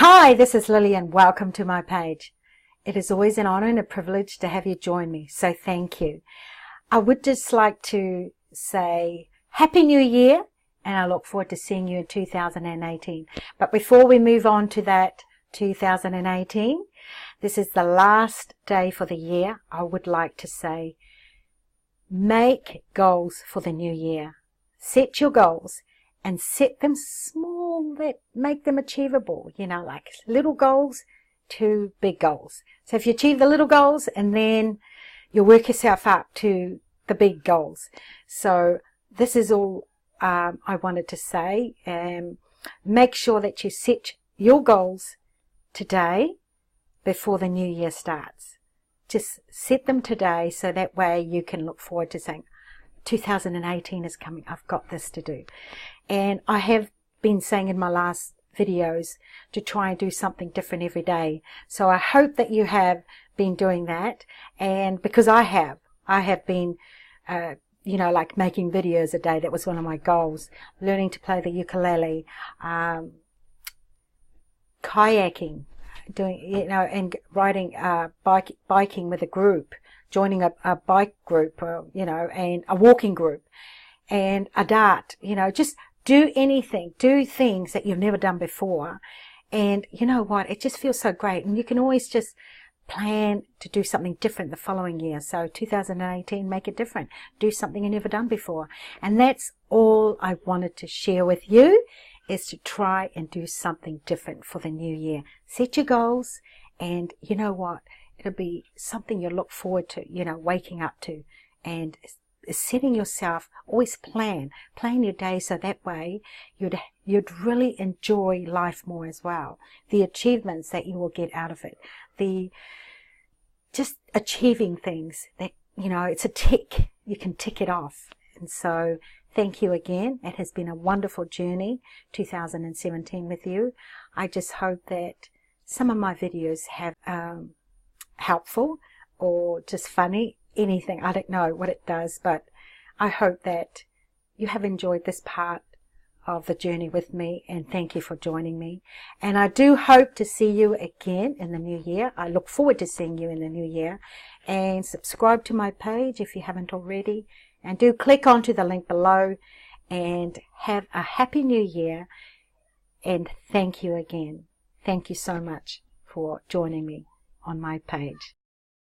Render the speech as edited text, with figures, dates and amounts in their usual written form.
Hi, this is Lily and welcome to my page. It is always an honor and a privilege to have you join me, so thank you. I would just like to say Happy New Year and I look forward to seeing you in 2018. But before we move on to that 2018, this is the last day for the year. I would like to say make goals for the new year. Set your goals and set them small, that make them achievable, like little goals to big goals. So if you achieve the little goals and then you'll work yourself up to the big goals. So this is all I wanted to say. Make sure that you set your goals today before the new year starts. Just set them today so that way you can look forward to saying, 2018 is coming, I've got this to do. And I have been saying in my last videos to try and do something different every day. So I hope that you have been doing that. And because I have been, like making videos a day. That was one of my goals. Learning to play the ukulele, kayaking, doing, and riding, biking with a group, joining a bike group, and a walking group, and a dart, just do anything, do things that you've never done before. And you know what? It just feels so great. And you can always just plan to do something different the following year. So 2018, make it different. Do something you've never done before. And that's all I wanted to share with you, is to try and do something different for the new year. Set your goals, and you know what? It'll be something you'll look forward to, waking up to, and setting yourself, always plan your day so that way you'd really enjoy life more as well. The achievements that you will get out of it, just achieving things that, it's a tick, you can tick it off. And so thank you again. It has been a wonderful journey, 2017 with you. I just hope that some of my videos have helpful or just funny, anything. I don't know what it does, but I hope that you have enjoyed this part of the journey with me, and thank you for joining me. And I do hope to see you again in the new year. I look forward to seeing you in the new year. And subscribe to my page if you haven't already, and do click onto the link below, and have a happy new year. And thank you again. Thank you so much for joining me on my page.